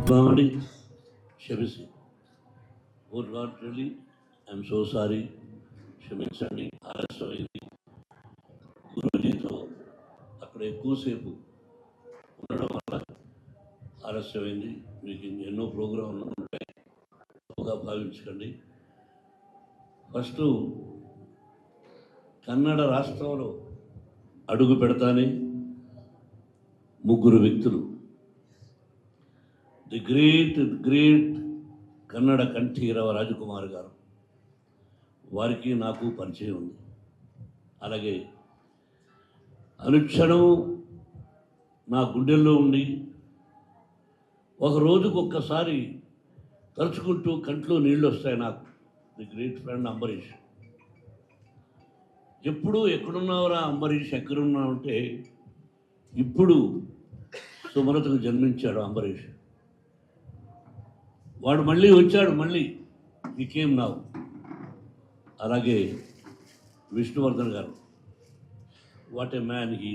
Bhavani, క్షమించి a lot really I'm so sorry, క్షమించండి. ఆలస్యమైంది. గురూజీతో అక్కడ ఎక్కువసేపు ఉండడం వల్ల ఆలస్యమైంది. మీకు ఎన్నో ప్రోగ్రాంలు ఉంటాయి, తప్పుగా భావించకండి. ఫస్ట్ కన్నడ రాష్ట్రంలో అడుగు పెడతానే ముగ్గురు వ్యక్తులు, ది గ్రేట్ కన్నడ కంఠీరవ రాజకుమార్ గారు, వారికి నాకు పరిచయం ఉంది. అలాగే అనుక్షణం నా గుండెల్లో ఉండి ఒక రోజుకు ఒక్కసారి తలుచుకుంటూ కంట్లో నీళ్ళు వస్తాయి నాకు, ది గ్రేట్ ఫ్రెండ్ అంబరీష్. ఎప్పుడు ఎక్కడున్నావురా అంబరీష్, ఎక్కడున్నావు అంటే ఇప్పుడు సుమలతకు జన్మించాడు అంబరీష్. వాడు మళ్ళీ వచ్చాడు, మళ్ళీ ఈ కేమ్ నావు. అలాగే విష్ణువర్ధన్ గారు, వాట్ ఏ మ్యాన్ హీ.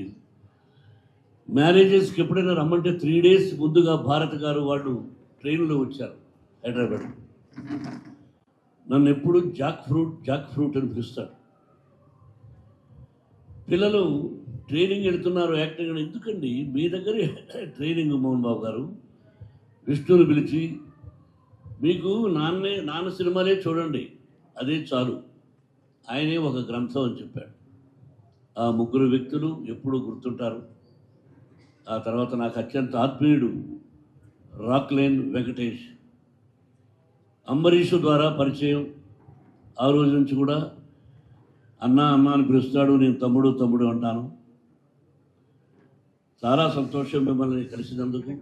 మ్యారేజెస్కి ఎప్పుడైనా రమ్మంటే 3 days ముందుగా భారత్ గారు వాళ్ళు ట్రైన్లో వచ్చారు హైదరాబాద్. నన్ను ఎప్పుడు జాక్ ఫ్రూట్ అని పిలుస్తాడు. పిల్లలు ట్రైనింగ్ వెళుతున్నారు, యాక్టింగ్. ఎందుకండి మీ దగ్గరే ట్రైనింగ్ మోహన్ బాబు గారు? విష్ణుని పిలిచి మీకు నాన్న సినిమాలే చూడండి, అదే చాలు, ఆయనే ఒక గ్రంథం అని చెప్పాడు. ఆ ముగ్గురు వ్యక్తులు ఎప్పుడూ గుర్తుంటారు. ఆ తర్వాత నాకు అత్యంత ఆత్మీయుడు రాక్లైన్ వెంకటేష్. అంబరీషు ద్వారా పరిచయం. ఆ రోజు నుంచి కూడా అన్న అని పిలుస్తాడు, నేను తమ్ముడు అంటాను. చాలా సంతోషం మిమ్మల్ని కలిసినందుకు.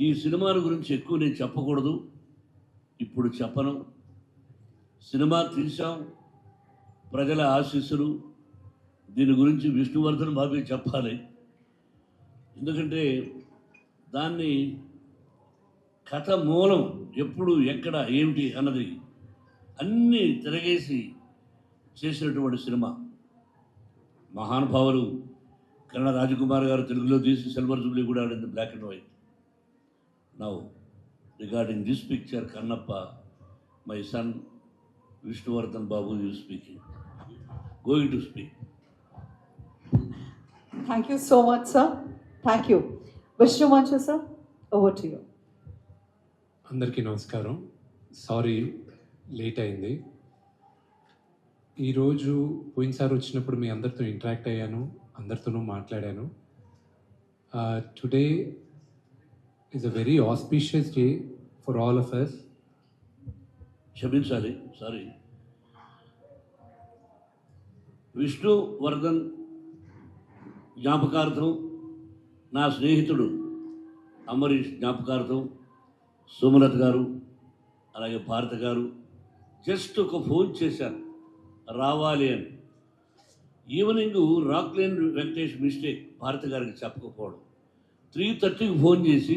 ఈ సినిమాల గురించి ఎక్కువ నేను చెప్పకూడదు, ఇప్పుడు చెప్పను. సినిమా తీసాం, ప్రజల ఆశీస్సులు, దీని గురించి విష్ణువర్ధన్ బాబు చెప్పాలి. ఎందుకంటే దాన్ని కథ మూలం ఎప్పుడు ఎక్కడ ఏమిటి అన్నది అన్నీ తిరగేసి చేసినటువంటి సినిమా. మహానుభావులు కన్నడ రాజకుమార్ గారు తెలుగులో తీసి సిల్వర్ జూబ్లీ కూడా ఆడింది, black and white. Now regarding this picture, Kannappa, my son Vishnuvardhan Babu you speaking, going to speak. Thank you so much, sir. Thank you. Vishnu Manchu, sir, over to you. అందరికీ నమస్కారం. సారీ లేట్ అయింది. ఈరోజు పోయినసారి వచ్చినప్పుడు మీ అందరితో interact అయ్యాను, అందరితోనూ మాట్లాడాను. Today is a very auspicious day for all of us. క్షమించాలి, సారీ. విష్ణువర్ధన్ జ్ఞాపకార్థం, నా స్నేహితుడు అంబరీష్ జ్ఞాపకార్థం సుమలత గారు, అలాగే భారత గారు జస్ట్ ఒక ఫోన్ చేశారు రావాలి అని. ఈవినింగ్ రాక్లైన్ వెంకటేష్ మిస్టేక్ భారత గారికి చెప్పకపోవడం, 3:30కి ఫోన్ చేసి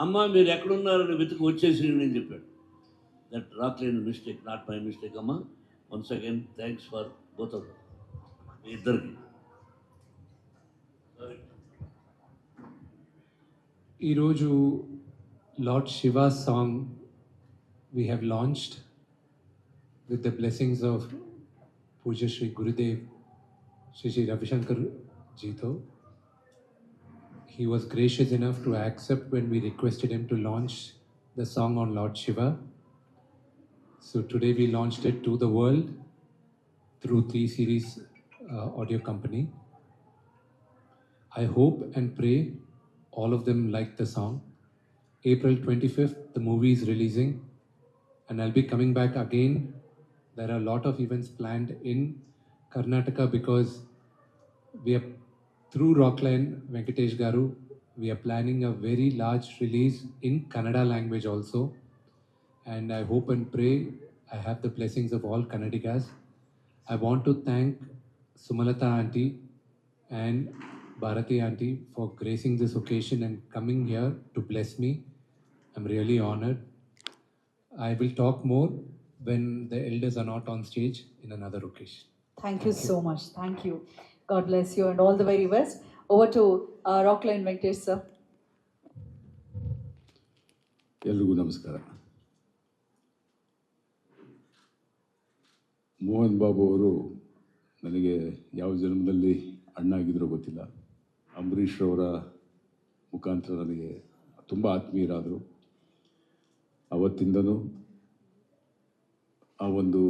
అమ్మ మీరు ఎక్కడున్నారని వెతుకు వచ్చేసి నేను చెప్పాడు. That Rockline mistake, not my mistake అమ్మ. Once again thanks for both of ఇద్దరికి. ఈరోజు Lord Shiva song we have launched with the blessings of Puja Shri Gurudev Shri Ravi Shankar Jito. He was gracious enough to accept when we requested him to launch the song on Lord Shiva. So today we launched it to the world through 3 Series audio company. I hope and pray all of them like the song. April 25th, the movie is releasing, and I'll be coming back again. There are a lot of events planned in Karnataka because we are, through Rockline Venkatesh Garu, we are planning a very large release in Kannada language also. And I hope and pray I have the blessings of all Kannadigas. I want to thank Sumalata auntie and Bharati auntie for gracing this occasion and coming here to bless me. I'm really honored. I will talk more when the elders are not on stage in another occasion. Thank you so much. Thank you. God bless you and all the very best. Over to Rockline Venkatesh, sir. ಎಲ್ರಿಗೂ ನಮಸ್ಕಾರ. ಮೋಹನ್ ಬಾಬು ಅವರು ನನಗೆ ಯಾವ ಜನ್ಮದಲ್ಲಿ ಅಣ್ಣ ಆಗಿದ್ರೋ ಗೊತ್ತಿಲ್ಲ. ಅಂಬರೀಷ್ ಅವರ ಮುಖಾಂತರ ನನಗೆ ತುಂಬ ಆತ್ಮೀಯರಾದರು. ಅವತ್ತಿಂದನೂ ಆ ಒಂದು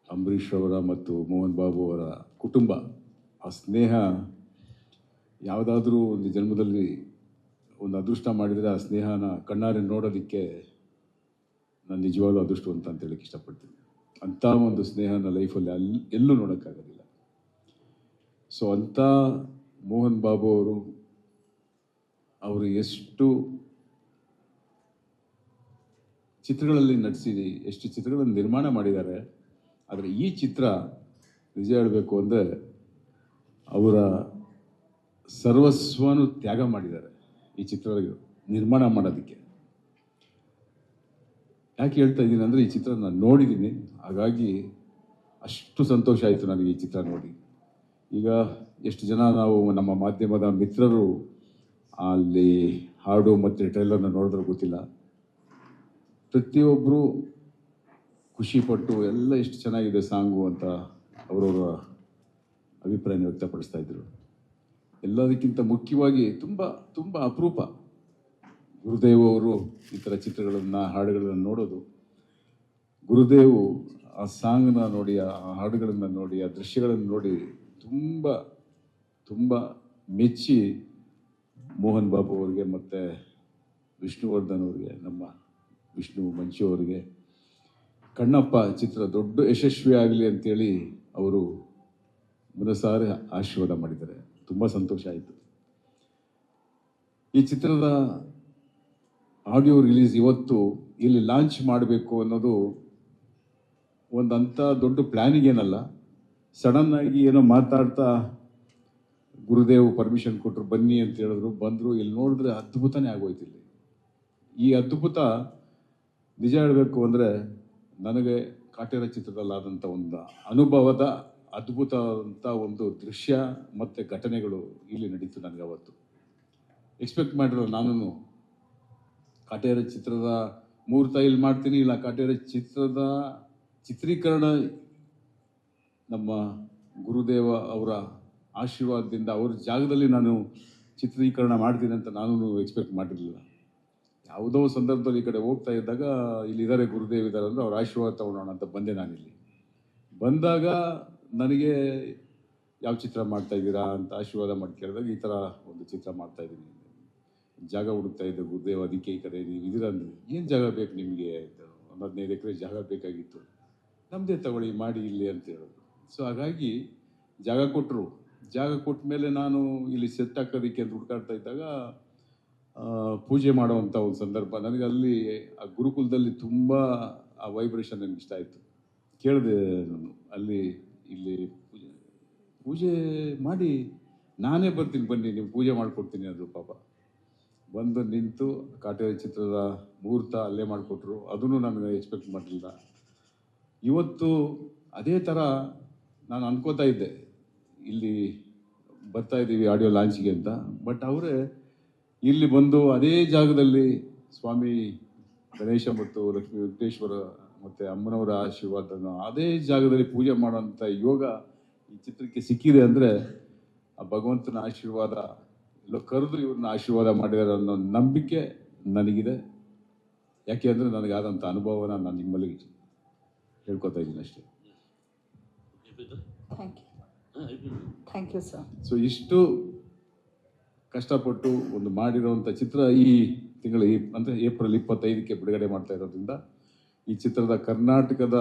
ಅಂಬರೀಷ್ ಅವರ ಮತ್ತು ಮೋಹನ್ ಬಾಬು ಅವರ ಕುಟುಂಬ, ಆ ಸ್ನೇಹ ಯಾವುದಾದ್ರೂ ಒಂದು ಜನ್ಮದಲ್ಲಿ ಒಂದು ಅದೃಷ್ಟ ಮಾಡಿದರೆ ಆ ಸ್ನೇಹನ ಕಣ್ಣಾರೆ ನೋಡೋದಕ್ಕೆ ನಾನು ನಿಜವಾಗ್ಲೂ ಅದೃಷ್ಟವಂತ ಅಂತ ಹೇಳಕ್ಕೆ ಇಷ್ಟಪಡ್ತೀನಿ. ಅಂಥ ಒಂದು ಸ್ನೇಹನ ಲೈಫಲ್ಲಿ ಎಲ್ಲೂ ನೋಡೋಕ್ಕಾಗೋದಿಲ್ಲ. ಸೊ ಅಂಥ ಮೋಹನ್ ಬಾಬು ಅವರು ಎಷ್ಟು ಚಿತ್ರಗಳಲ್ಲಿ ನಟಿಸಿ ಎಷ್ಟು ಚಿತ್ರಗಳನ್ನು ನಿರ್ಮಾಣ ಮಾಡಿದ್ದಾರೆ. ಆದರೆ ಈ ಚಿತ್ರ ನಿಜ ಹೇಳಬೇಕು ಅಂದರೆ ಅವರ ಸರ್ವಸ್ವನು ತ್ಯಾಗ ಮಾಡಿದ್ದಾರೆ ಈ ಚಿತ್ರ ನಿರ್ಮಾಣ ಮಾಡೋದಕ್ಕೆ. ಯಾಕೆ ಹೇಳ್ತಾ ಇದ್ದೀನಿ ಅಂದರೆ ಈ ಚಿತ್ರ ನಾನು ನೋಡಿದ್ದೀನಿ, ಹಾಗಾಗಿ ಅಷ್ಟು ಸಂತೋಷ ಆಯಿತು ನನಗೆ ಈ ಚಿತ್ರ ನೋಡಿ. ಈಗ ಎಷ್ಟು ಜನ ನಾವು ನಮ್ಮ ಮಾಧ್ಯಮದ ಮಿತ್ರರು ಅಲ್ಲಿ ಹಾಡು ಮತ್ತು ಟ್ರೈಲರ್ನ ನೋಡಿದ್ರೆ ಗೊತ್ತಿಲ್ಲ, ಪ್ರತಿಯೊಬ್ಬರು ಖುಷಿಪಟ್ಟು ಎಲ್ಲ ಎಷ್ಟು ಚೆನ್ನಾಗಿದೆ ಸಾಂಗು ಅಂತ ಅವರವರ ಅಭಿಪ್ರಾಯನ ವ್ಯಕ್ತಪಡಿಸ್ತಾ ಇದ್ರು. ಎಲ್ಲದಕ್ಕಿಂತ ಮುಖ್ಯವಾಗಿ ತುಂಬ ತುಂಬ ಅಪರೂಪ ಗುರುದೇವ್ ಅವರು ಈ ಥರ ಚಿತ್ರಗಳನ್ನು ಹಾಡುಗಳನ್ನು ನೋಡೋದು. ಗುರುದೇವ್ ಆ ಸಾಂಗ್ನ ನೋಡಿ, ಆ ಹಾಡುಗಳನ್ನು ನೋಡಿ, ಆ ದೃಶ್ಯಗಳನ್ನು ನೋಡಿ ತುಂಬ ತುಂಬ ಮೆಚ್ಚಿ ಮೋಹನ್ ಬಾಬು ಅವರಿಗೆ ಮತ್ತು ವಿಷ್ಣುವರ್ಧನ್ ಅವರಿಗೆ, ನಮ್ಮ ವಿಷ್ಣು ಮಂಚು ಅವರಿಗೆ ಕಣ್ಣಪ್ಪ ಚಿತ್ರ ದೊಡ್ಡ ಯಶಸ್ವಿ ಆಗಲಿ ಅಂತೇಳಿ ಅವರು ಮನಸಾರೆ ಆಶೀರ್ವಾದ ಮಾಡಿದ್ದಾರೆ. ತುಂಬ ಸಂತೋಷ ಆಯಿತು. ಈ ಚಿತ್ರದ ಆಡಿಯೋ ರಿಲೀಸ್ ಇವತ್ತು ಇಲ್ಲಿ ಲಾಂಚ್ ಮಾಡಬೇಕು ಅನ್ನೋದು ಒಂದಂಥ ದೊಡ್ಡ ಪ್ಲ್ಯಾನಿಂಗ್ ಏನಲ್ಲ. ಸಡನ್ನಾಗಿ ಏನೋ ಮಾತಾಡ್ತಾ ಗುರುದೇವ್ ಪರ್ಮಿಷನ್ ಕೊಟ್ಟರು, ಬನ್ನಿ ಅಂತ ಹೇಳಿದ್ರು, ಬಂದರು. ಇಲ್ಲಿ ನೋಡಿದ್ರೆ ಅದ್ಭುತನೇ ಆಗೋಯ್ತು. ಇಲ್ಲಿ ಈ ಅದ್ಭುತ ನಿಜ ಹೇಳಬೇಕು ಅಂದರೆ ನನಗೆ ಕಾಟೇರ ಚಿತ್ರದಲ್ಲಾದಂಥ ಒಂದು ಅನುಭವದ ಅದ್ಭುತ ಅಂತ ಒಂದು ದೃಶ್ಯ ಮತ್ತು ಘಟನೆಗಳು ಇಲ್ಲಿ ನಡೀತು. ನನಗೆ ಅವತ್ತು ಎಕ್ಸ್ಪೆಕ್ಟ್ ಮಾಡಿರೋ ನಾನು ಕಾಟೇರ ಚಿತ್ರದ ಮುಹೂರ್ತ ಇಲ್ಲಿ ಮಾಡ್ತೀನಿ, ಇಲ್ಲ ಕಾಟೇರ ಚಿತ್ರದ ಚಿತ್ರೀಕರಣ ನಮ್ಮ ಗುರುದೇವ ಅವರ ಆಶೀರ್ವಾದದಿಂದ ಅವ್ರ ಜಾಗದಲ್ಲಿ ನಾನು ಚಿತ್ರೀಕರಣ ಮಾಡ್ತೀನಿ ಅಂತ ನಾನು ಎಕ್ಸ್ಪೆಕ್ಟ್ ಮಾಡಿರಲಿಲ್ಲ. ಯಾವುದೋ ಸಂದರ್ಭದಲ್ಲಿ ಈ ಕಡೆ ಹೋಗ್ತಾ ಇದ್ದಾಗ ಇಲ್ಲಿದ್ದಾರೆ ಗುರುದೇವ್ ಇದ್ದಾರೆ ಅಂದರೆ ಅವ್ರ ಆಶೀರ್ವಾದ ತಗೊಳ್ಳೋಣ ಅಂತ ಬಂದೆ. ನಾನಿಲ್ಲಿ ಬಂದಾಗ ನನಗೆ ಯಾವ ಚಿತ್ರ ಮಾಡ್ತಾ ಇದ್ದೀರಾ ಅಂತ ಆಶೀರ್ವಾದ ಮಾಡಿ ಕೇಳಿದಾಗ ಈ ಥರ ಒಂದು ಚಿತ್ರ ಮಾಡ್ತಾ ಇದ್ದೀನಿ, ಜಾಗ ಹುಡುಕ್ತಾ ಇದ್ದೆ ಗುರುದೇವ್, ಅದಕ್ಕೆ ಈ ಕಡೆ ನೀವು ಇದ್ದೀರ ಅಂದರೆ ಏನು ಜಾಗ ಬೇಕು ನಿಮಗೆ? 15 ಎಕರೆ ಜಾಗ ಬೇಕಾಗಿತ್ತು, ನಮ್ಮದೇ ತಗೊಳ್ಳಿ ಮಾಡಿ ಇಲ್ಲಿ ಅಂತ ಹೇಳೋದು. ಸೊ ಹಾಗಾಗಿ ಜಾಗ ಕೊಟ್ಟರು. ಜಾಗ ಕೊಟ್ಟ ಮೇಲೆ ನಾನು ಇಲ್ಲಿ ಸೆಟ್ ಹಾಕೋದಕ್ಕೆ ಅಂತ ಹುಡುಕಾಡ್ತಾ ಇದ್ದಾಗ ಪೂಜೆ ಮಾಡೋವಂಥ ಒಂದು ಸಂದರ್ಭ ನನಗೆ ಅಲ್ಲಿ ಆ ಗುರುಕುಲದಲ್ಲಿ ತುಂಬ ಆ ವೈಬ್ರೇಷನ್ ನನಗೆ ಇಷ್ಟ ಆಯಿತು. ಕೇಳಿದೆ ನಾನು ಅಲ್ಲಿ ಇಲ್ಲಿ ಪೂಜೆ ಮಾಡಿ ನಾನೇ ಬರ್ತೀನಿ, ಬನ್ನಿ ನೀವು ಪೂಜೆ ಮಾಡಿಕೊಡ್ತೀನಿ ಅದು. ಪಾಪ ಬಂದು ನಿಂತು ಕಾಟೇರ ಚಿತ್ರದ ಮುಹೂರ್ತ ಅಲ್ಲೇ ಮಾಡಿಕೊಟ್ರು. ಅದನ್ನು ನಾನು ಎಕ್ಸ್ಪೆಕ್ಟ್ ಮಾಡಲಿಲ್ಲ. ಇವತ್ತು ಅದೇ ಥರ ನಾನು ಅನ್ಕೋತಾ ಇದ್ದೆ ಇಲ್ಲಿ ಬರ್ತಾ ಇದ್ದೀವಿ ಆಡಿಯೋ ಲಾಂಚಿಗೆ ಅಂತ. ಬಟ್ ಅವರೇ ಇಲ್ಲಿ ಬಂದು ಅದೇ ಜಾಗದಲ್ಲಿ ಸ್ವಾಮಿ ಗಣೇಶ ಮತ್ತು ಲಕ್ಷ್ಮೀ ವೆಂಕಟೇಶ್ವರ ಮತ್ತು ಅಮ್ಮನವರ ಆಶೀರ್ವಾದನ ಅದೇ ಜಾಗದಲ್ಲಿ ಪೂಜೆ ಮಾಡೋಂಥ ಯೋಗ ಈ ಚಿತ್ರಕ್ಕೆ ಸಿಕ್ಕಿದೆ ಅಂದರೆ ಆ ಭಗವಂತನ ಆಶೀರ್ವಾದ ಎಲ್ಲೋ ಕರೆದು ಇವ್ರನ್ನ ಆಶೀರ್ವಾದ ಮಾಡಿದ್ದಾರೆ ಅನ್ನೋ ನಂಬಿಕೆ ನನಗಿದೆ. ಯಾಕೆ ಅಂದರೆ ನನಗಾದಂಥ ಅನುಭವನ ನಾನು ನಿಮ್ಮಲ್ಲಿ ಹೇಳ್ಕೊತಾ ಇದ್ದೀನಿ ಅಷ್ಟೇ. Thank you sir. ಸೊ ಇಷ್ಟು ಕಷ್ಟಪಟ್ಟು ಒಂದು ಮಾಡಿರೋವಂಥ ಚಿತ್ರ ಈ ತಿಂಗಳ ಅಂದರೆ ಏಪ್ರಿಲ್ 25ಕ್ಕೆ ಬಿಡುಗಡೆ ಮಾಡ್ತಾ ಇರೋದ್ರಿಂದ ಈ ಚಿತ್ರದ ಕರ್ನಾಟಕದ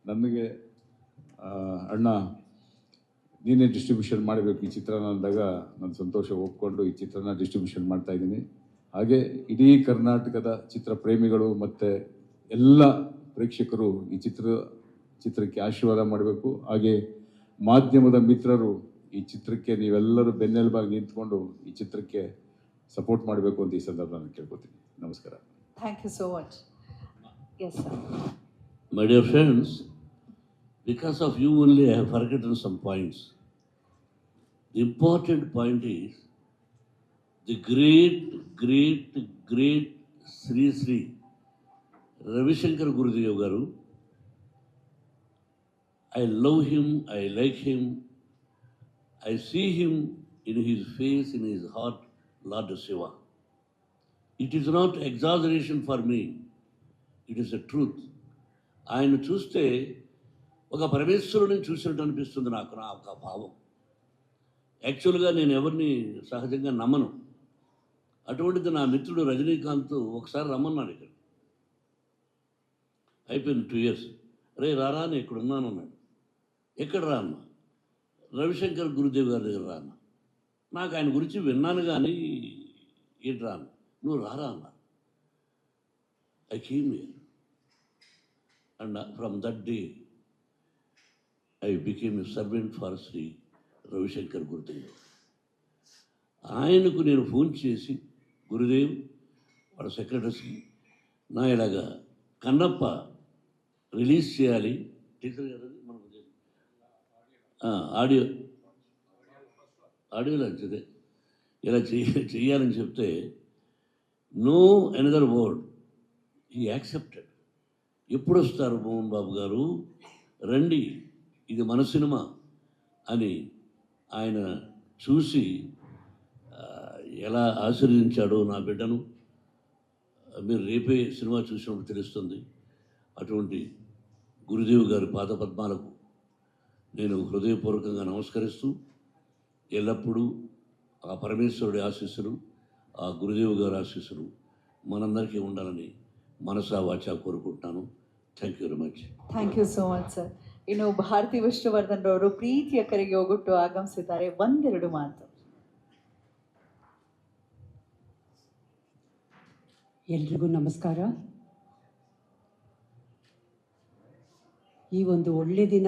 ನನಗೆ ಅಣ್ಣ ನೀನೇ ಡಿಸ್ಟ್ರಿಬ್ಯೂಷನ್ ಮಾಡಬೇಕು ಈ ಚಿತ್ರನ ಅಂದಾಗ ನನ್ನ ಸಂತೋಷ ಒಪ್ಕೊಂಡು ಈ ಚಿತ್ರನ ಡಿಸ್ಟ್ರಿಬ್ಯೂಷನ್ ಮಾಡ್ತಾ ಇದ್ದೀನಿ. ಹಾಗೆ ಇಡೀ ಕರ್ನಾಟಕದ ಚಿತ್ರ ಪ್ರೇಮಿಗಳು ಮತ್ತು ಎಲ್ಲ ಪ್ರೇಕ್ಷಕರು ಈ ಚಿತ್ರಕ್ಕೆ ಆಶೀರ್ವಾದ ಮಾಡಬೇಕು. ಹಾಗೆ ಮಾಧ್ಯಮದ ಮಿತ್ರರು ಈ ಚಿತ್ರಕ್ಕೆ ನೀವೆಲ್ಲರೂ ಬೆನ್ನೆಲುಬಾಗಿ ನಿಂತ್ಕೊಂಡು ಈ ಚಿತ್ರಕ್ಕೆ ಸಪೋರ್ಟ್ ಮಾಡಬೇಕು ಅಂತ ಈ ಸಂದರ್ಭ ನಾನು ಕೇಳ್ಕೊತೀನಿ. ನಮಸ್ಕಾರ. Thank you so much. Yes sir. My dear friends, because of you only I have forgotten some points. The important point is the great Shri Shri Ravishankar Gurudev garu. I love him, I like him, I see him in his face, in his heart, Lord Shiva. It is not exaggeration for me, it is a truth. ఆయన చూస్తే ఒక పరమేశ్వరుడిని చూసినట్టు అనిపిస్తుంది నాకు, నా ఒక భావం. యాక్చువల్గా నేను ఎవరిని సహజంగా నమ్మను. అటువంటిది నా మిత్రుడు రజనీకాంత్ ఒకసారి రమ్మన్నాడు ఇక్కడ. అయిపోయింది 2 years. రే రారా అని ఇక్కడ ఉన్నాను అన్నాడు. ఎక్కడ రా అన్న? రవిశంకర్ గురుదేవ్ గారి దగ్గర రా అన్న. నాకు ఆయన గురించి విన్నాను కానీ ఏంటి రా అన్న. నువ్వు రారా అన్న. I came here and from that day I became a servant for Shri Ravishankar Gurudev. ఆయనకు నేను ఫోన్ చేసి, గురుదేవ్ వాళ్ళ సెక్రటరీస్కి, నా ఇలాగా కన్నప్ప రిలీజ్ చేయాలి, టీచర్ గారు మనకు ఆడియో లాంచ్ అదే ఇలా చెయ్యాలని చెప్తే, no another word, he accepted. ఎప్పుడు వస్తారు మోహన్ బాబు గారు, రండి, ఇది మన సినిమా అని ఆయన చూసి ఎలా ఆశీర్వదించాడో నా బిడ్డను మీరు రేపే సినిమా చూసినప్పుడు తెలుస్తుంది. అటువంటి గురుదేవ్ గారి పాదపద్మాలకు నేను హృదయపూర్వకంగా నమస్కరిస్తూ, ఎల్లప్పుడూ ఆ పరమేశ్వరుడి ఆశీస్సులు, ఆ గురుదేవ్ గారి ఆశీస్సులు మనందరికీ ఉండాలని మనసా వాచా కోరుకుంటున్నాను. Thank you very much. Thank you so much sir. ಇನ್ನು ಭಾರತಿ ವಿಷ್ಣುವರ್ಧನ್ ರವರು ಪ್ರೀತಿಯ ಕರೆಗೆ ಹೋಗೊಟ್ಟು ಆಗಮಿಸಿದ್ದಾರೆ. ಒಂದೆರಡು ಮಾತು. ಎಲ್ರಿಗೂ ನಮಸ್ಕಾರ. ಈ ಒಂದು ಒಳ್ಳೆ ದಿನ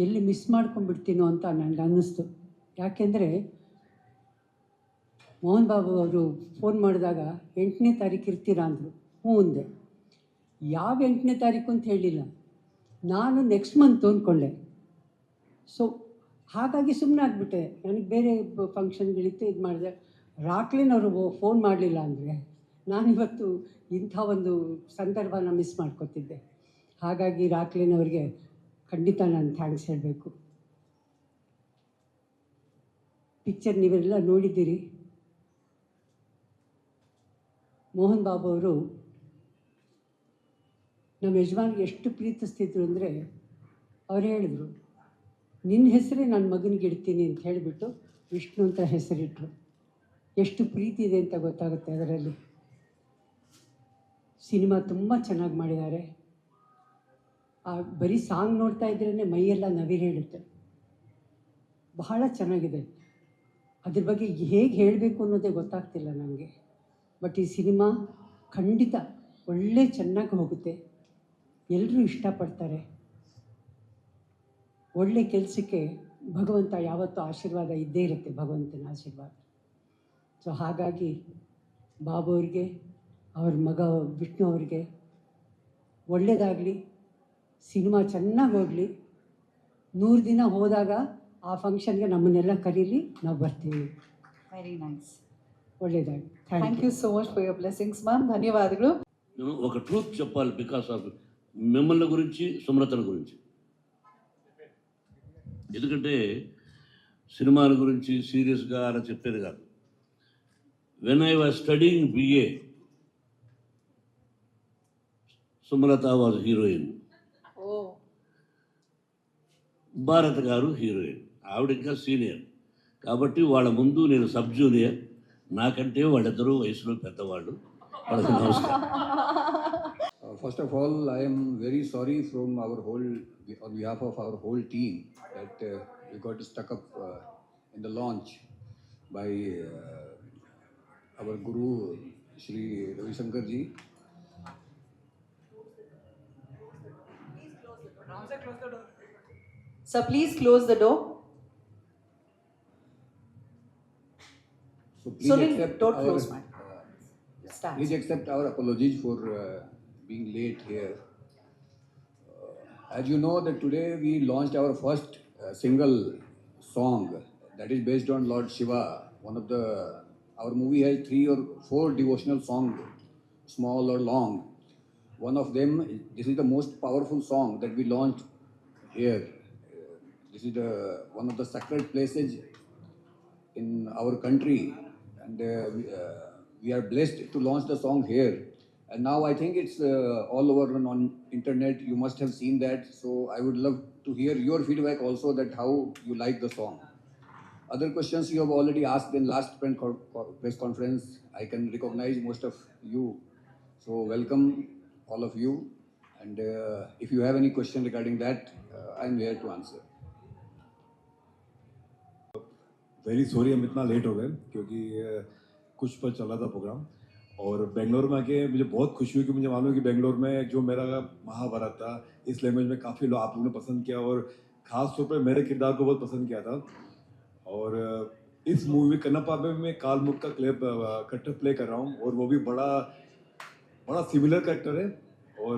ಎಲ್ಲಿ ಮಿಸ್ ಮಾಡ್ಕೊಂಡ್ಬಿಡ್ತೀನೋ ಅಂತ ನನಗೆ ಅನ್ನಿಸ್ತು. ಯಾಕೆಂದರೆ ಮೋಹನ್ ಬಾಬು ಅವರು ಫೋನ್ ಮಾಡಿದಾಗ 8ನೇ ತಾರೀಕು ಇರ್ತೀರಾ ಅಂದರು. ಹ್ಞೂ ಅಂದೆ. ಯಾವ 8ನೇ ತಾರೀಕು ಅಂತ ಹೇಳಿಲ್ಲ, ನಾನು ನೆಕ್ಸ್ಟ್ ಮಂತ್ ಅಂದ್ಕೊಂಡೆ. ಸೊ ಹಾಗಾಗಿ ಸುಮ್ಮನೆ ಆಗಿಬಿಟ್ಟೆ. ನನಗೆ ಬೇರೆ ಫಂಕ್ಷನ್ಗಳಿತ್ತು, ಇದು ಮಾಡಿದೆ. ರಾಕ್ಲಿನ್ ಅವರು ಫೋನ್ ಮಾಡಲಿಲ್ಲ ಅಂದರೆ ನಾನಿವತ್ತು ಇಂಥ ಒಂದು ಸಂದರ್ಭನ ಮಿಸ್ ಮಾಡ್ಕೊತಿದ್ದೆ. ಹಾಗಾಗಿ ರಾಕ್ಲಿನ್ ಅವರಿಗೆ ಖಂಡಿತ ನಾನು ಥ್ಯಾಂಕ್ಸ್ ಹೇಳಬೇಕು. ಪಿಕ್ಚರ್ ನೀವೆಲ್ಲ ನೋಡಿದ್ದೀರಿ. ಮೋಹನ್ ಬಾಬು ಅವರು ನಮ್ಮ ಯಜಮಾನಿಗೆ ಎಷ್ಟು ಪ್ರೀತಿಸ್ತಿದ್ರು ಅಂದರೆ, ಅವ್ರು ಹೇಳಿದ್ರು, ನಿನ್ನ ಹೆಸರೇ ನನ್ನ ಮಗನಿಗೆ ಇಡ್ತೀನಿ ಅಂತ ಹೇಳಿಬಿಟ್ಟು ವಿಷ್ಣು ಅಂತ ಹೆಸರಿಟ್ಟರು. ಎಷ್ಟು ಪ್ರೀತಿ ಇದೆ ಅಂತ ಗೊತ್ತಾಗುತ್ತೆ ಅದರಲ್ಲಿ. ಸಿನಿಮಾ ತುಂಬ ಚೆನ್ನಾಗಿ ಮಾಡಿದ್ದಾರೆ. ಬರೀ ಸಾಂಗ್ ನೋಡ್ತಾ ಇದ್ರೇ ಮೈಯೆಲ್ಲ ನವಿರೇಳುತ್ತೆ. ಬಹಳ ಚೆನ್ನಾಗಿದೆ. ಅದ್ರ ಬಗ್ಗೆ ಹೇಗೆ ಹೇಳಬೇಕು ಅನ್ನೋದೇ ಗೊತ್ತಾಗ್ತಿಲ್ಲ ನನಗೆ. ಬಟ್ ಈ ಸಿನಿಮಾ ಖಂಡಿತ ಒಳ್ಳೆ ಚೆನ್ನಾಗಿ ಹೋಗುತ್ತೆ. ಎಲ್ಲರೂ ಇಷ್ಟಪಡ್ತಾರೆ. ಒಳ್ಳೆ ಕೆಲಸಕ್ಕೆ ಭಗವಂತ ಯಾವತ್ತೂ ಆಶೀರ್ವಾದ ಇದ್ದೇ ಇರುತ್ತೆ, ಭಗವಂತನ ಆಶೀರ್ವಾದ. ಸೊ ಹಾಗಾಗಿ ಬಾಬು ಅವ್ರಿಗೆ, ಅವ್ರ ಮಗ ವಿಷ್ಣು ಅವ್ರಿಗೆ ಒಳ್ಳೆಯದಾಗಲಿ, ಸಿನಿಮಾ ಚೆನ್ನಾಗಿ ಹೋಗಲಿ. 100 ದಿನ ಹೋದಾಗ ಆ ಫಂಕ್ಷನ್ಗೆ ನಮ್ಮನ್ನೆಲ್ಲ ಕರೀಲಿ, ನಾವು ಬರ್ತೀವಿ. Very nice. ಒಳ್ಳೆಯದಾಗಲಿ. Thank you so much for your blessings ma'am. ధన్యవాదాలు. నేను ఒక ట్రూత్ చెప్పాలి, బికాస్ ఆఫ్ మిమ్మల్ని గురించి, సుమలతల గురించి. ఎందుకంటే సినిమాల గురించి సీరియస్గా అలా చెప్పేది కాదు. When I was studying BA, Sumalatha was heroine, Bharat గారు హీరోయిన్. ఆవిడ ఇంకా సీనియర్ కాబట్టి వాళ్ళ ముందు నేను సబ్ జూనియర్. నాకంటే వాళ్ళిద్దరూ వయసులో పెద్దవాళ్ళు. వాళ్ళకి నమస్కారం. First of all, I am very sorry on behalf of our whole team that we got stuck up in the launch by our Guru Shri Ravi Shankar ji. So please close the door. So So please accept don't our, close mine. Start. please accept our apologies for being late here. As you know that today we launched our first single song that is based on Lord Shiva. Our movie has 3 or 4 devotional songs small or long. One of them, this is the most powerful song that we launched here. This is one of the sacred places in our country, and we are blessed to launch the song here. And now I think it's all over on internet. You must have seen that. So I would love to hear your feedback also, that how you like the song. Other questions you have already asked in last press conference. I can recognize most of you. So welcome all of you. And if you have any question regarding that, I'm here to answer. Very sorry हम इतना late हो गए क्योंकि कुछ पर चल रहा था प्रोग्राम और बेंगलोर में आके मुझे बहुत खुशी हुई कि मुझे मालूम है कि बेंगलोर में जो मेरा महाभारत था इस लैंग्वेज में काफ़ी लोग आप लोगों ने पसंद किया और ख़ास तौर पर मेरे किरदार को बहुत पसंद किया था। और इस मूवी कन्नप्पा में मैं कालमुख का करेक्टर प्ले कर रहा हूँ और वो भी बड़ा सिमिलर करेक्टर है। और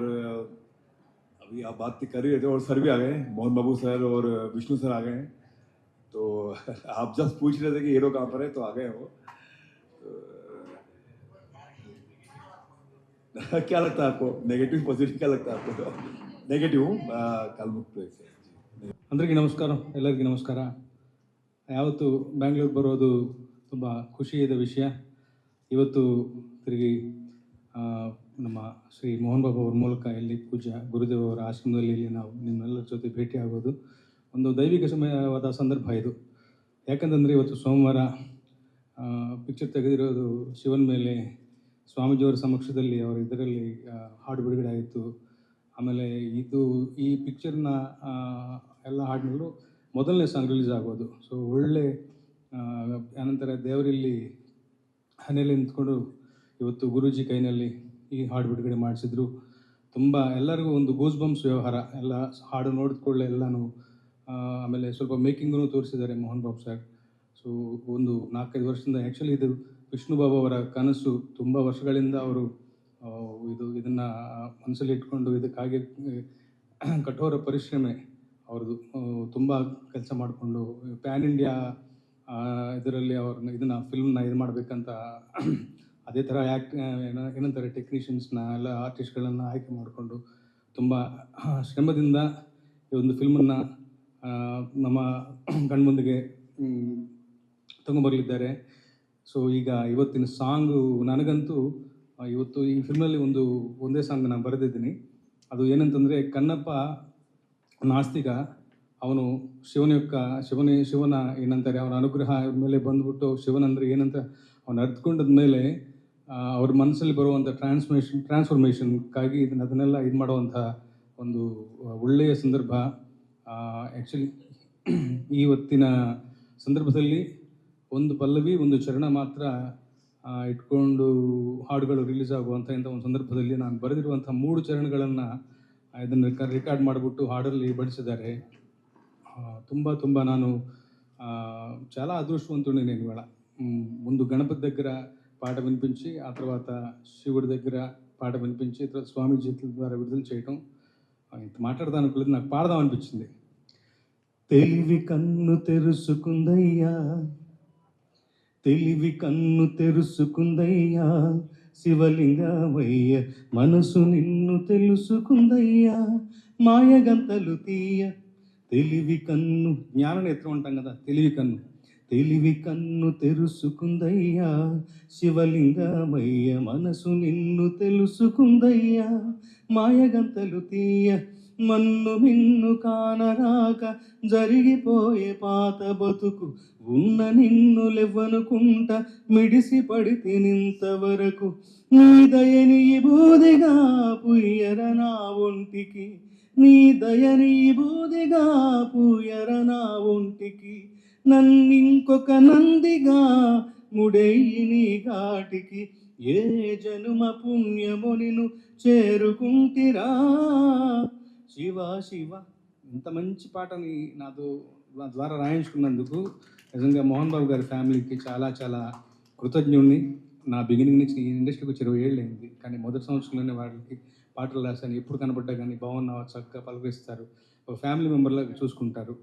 अभी आप बात कर ही रहे थे और सर भी आ गए, मोहन बाबू सर और विष्णु सर आ गए हैं। तो आप जस्ट पूछ रहे थे कि हीरो कहाँ पर है, तो आ गए वो। तो क्या लगता है आपको, नेगेटिव पॉजिटिव क्या लगता है आपको? नेगेटिव कालमुख प्लेस। అందరికీ నమస్కారం, ಎಲ್ಲರಿಗೂ ನಮಸ್ಕಾರ. ಯಾವತ್ತು ಬ್ಯಾಂಗ್ಳೂರು ಬರೋದು ತುಂಬ ಖುಷಿಯಾದ ವಿಷಯ. ಇವತ್ತು ತಿರುಗಿ ನಮ್ಮ ಶ್ರೀ ಮೋಹನ್ ಬಾಬು ಅವ್ರ ಮೂಲಕ ಇಲ್ಲಿ ಪೂಜ್ಯ ಗುರುದೇವ್ ಅವರ ಆಶ್ರಮದಲ್ಲಿ ಇಲ್ಲಿ ನಾವು ನಿಮ್ಮೆಲ್ಲರ ಜೊತೆ ಭೇಟಿಯಾಗೋದು ಒಂದು ದೈವಿಕ ಸಮಯವಾದ ಸಂದರ್ಭ ಇದು. ಯಾಕಂತಂದರೆ ಇವತ್ತು ಸೋಮವಾರ ಪಿಕ್ಚರ್ ತೆಗೆದಿರೋದು ಶಿವನ ಮೇಲೆ ಸ್ವಾಮೀಜಿಯವರ ಸಮಕ್ಷದಲ್ಲಿ ಅವರು ಇದರಲ್ಲಿ ಹಾಡು ಬಿಡುಗಡೆ ಆಯಿತು. ಆಮೇಲೆ ಈ ಪಿಕ್ಚರ್ನ ಎಲ್ಲ ಹಾಡಿನಲ್ಲೂ ಮೊದಲನೇ ಸಾಂಗ್ ರಿಲೀಸ್ ಆಗೋದು. ಸೊ ಒಳ್ಳೆ ಆನಂತರ ದೇವರಲ್ಲಿ ಹನೆಯಲ್ಲಿ ನಿಂತ್ಕೊಂಡು ಇವತ್ತು ಗುರೂಜಿ ಕೈನಲ್ಲಿ ಈ ಹಾಡು ಬಿಡುಗಡೆ ಮಾಡಿಸಿದ್ರು. ತುಂಬ ಎಲ್ಲರಿಗೂ ಒಂದು ಗೂಸ್ ಬಂಪ್ಸ್ ವ್ಯವಹಾರ, ಎಲ್ಲ ಹಾಡು ನೋಡಿದ್ಕೊಳ್ಳೆ ಎಲ್ಲನೂ. ಆಮೇಲೆ ಸ್ವಲ್ಪ ಮೇಕಿಂಗೂ ತೋರಿಸಿದ್ದಾರೆ ಮೋಹನ್ ಬಾಬು ಸರ್. ಸೊ ಒಂದು 4-5 ವರ್ಷದಿಂದ ಆ್ಯಕ್ಚುಲಿ ಇದು ವಿಷ್ಣು ಬಾಬು ಅವರ ಕನಸು. ತುಂಬ ವರ್ಷಗಳಿಂದ ಅವರು ಇದನ್ನು ಮನಸ್ಸಲ್ಲಿ ಇಟ್ಕೊಂಡು ಇದಕ್ಕಾಗಿ ಕಠೋರ ಪರಿಶ್ರಮೆ ಅವ್ರದ್ದು. ತುಂಬ ಕೆಲಸ ಮಾಡಿಕೊಂಡು ಪ್ಯಾನ್ ಇಂಡಿಯಾ ಇದರಲ್ಲಿ ಅವ್ರನ್ನ ಇದನ್ನು ಫಿಲ್ಮ್ನ ಇದು ಮಾಡಬೇಕಂತ ಅದೇ ಥರ ಏನಂತಾರೆ ಟೆಕ್ನಿಷಿಯನ್ಸ್ನ ಎಲ್ಲ ಆರ್ಟಿಸ್ಟ್ಗಳನ್ನು ಆಯ್ಕೆ ಮಾಡಿಕೊಂಡು ತುಂಬ ಶ್ರಮದಿಂದ ಈ ಒಂದು ಫಿಲ್ಮನ್ನು ನಮ್ಮ ಕಣ್ಮುಂದಿಗೆ ತಗೊಂಬರಲಿದ್ದಾರೆ. ಸೊ ಈಗ ಇವತ್ತಿನ ಸಾಂಗು ನನಗಂತೂ ಇವತ್ತು ಈ ಫಿಲ್ಮಲ್ಲಿ ಒಂದೇ ಸಾಂಗ್ ನಾನು ಬರೆದಿದ್ದೀನಿ. ಅದು ಏನಂತಂದರೆ, ಕನ್ನಪ್ಪ ನಾಸ್ತಿಕ, ಅವನು ಶಿವನ ಏನಂತಾರೆ ಅವನ ಅನುಗ್ರಹ ಮೇಲೆ ಬಂದ್ಬಿಟ್ಟು ಶಿವನಂದರೆ ಏನಂತ ಅವನು ಅರ್ಥಕೊಂಡದ ಮೇಲೆ ಅವ್ರ ಮನಸ್ಸಲ್ಲಿ ಬರುವಂಥ ಟ್ರಾನ್ಸ್ಫಾರ್ಮೇಷನ್ಗಾಗಿ ಅದನ್ನೆಲ್ಲ ಇದು ಮಾಡುವಂಥ ಒಂದು ಒಳ್ಳೆಯ ಸಂದರ್ಭ. ಆ್ಯಕ್ಚುಲಿ ಇವತ್ತಿನ ಸಂದರ್ಭದಲ್ಲಿ ಒಂದು ಪಲ್ಲವಿ ಒಂದು ಚರಣ ಮಾತ್ರ ಇಟ್ಕೊಂಡು ಹಾಡುಗಳು ರಿಲೀಸ್ ಆಗುವಂಥ ಒಂದು ಸಂದರ್ಭದಲ್ಲಿ ನಾನು ಬರೆದಿರುವಂಥ 3 ಚರಣಗಳನ್ನು ಇದನ್ನು ರೆಕಾರ್ಡ್ ಮಾಡಿಬಿಟ್ಟು ಹಾಡಲ್ಲಿ ಬಳಸಿದ್ದಾರೆ. ತುಂಬ ನಾನು చాలా అదృష్టవంతుడిని నేను ఇవాళ. ముందు గణపతి దగ్గర పాట వినిపించి, ఆ తర్వాత శివుడి దగ్గర పాట వినిపించి, తర్వాత స్వామి చేతుల ద్వారా విడుదల చేయటం. ఇంత మాట్లాడదాం అనుకోలేదు, నాకు పాడదాం అనిపించింది. తెలివి కన్ను తెరుసుకుందయ్యా, తెలివి కన్ను తెరుసుకుందయ్యా, శివలింగమయ్య మనసు నిన్ను తెలుసుకుందయ్యా, మాయగంతలు తీయ. తెలివి కన్ను, జ్ఞాననేత్రం అంటాం కదా, తెలివి కన్ను తెరుసుకుందయ్యా, శివలింగమయ్య మనసు నిన్ను తెలుసుకుందయ్యా, మాయగంతలు తీయ. మన్ను మిన్ను కానరాక జరిగిపోయే పాత బతుకు, ఉన్న నిన్ను లెవ్వనుకుంట మిడిసి పడితే నింతవరకు. నీ దయని బూదిగా పుయ్యర నా ఒంటికి, నీ దయని బూదిగా పుయ్యర నా ఒంటికి, నన్నింకొక నందిగా ముడెయ్యి నీ ఘాటికి, ఏ జనుమ పుణ్యము నిన్ను చేరుకుంటిరా శివ శివ. ఇంత మంచి పాటని నా ద్వారా రాయించుకున్నందుకు నిజంగా మోహన్ బాబు గారి ఫ్యామిలీకి చాలా కృతజ్ఞుడిని. నా బిగినింగ్ నుంచి ఈ ఇండస్ట్రీకి వచ్చి 20 ఏళ్ళు అయింది, కానీ మొదటి సంవత్సరంలోనే వాళ్ళకి పాటలు రాశాను. ఎప్పుడు కనబడ్డా కానీ బాగున్నావా, చక్కగా పలకరిస్తారు, ఒక ఫ్యామిలీ మెంబర్లాగా చూసుకుంటారు.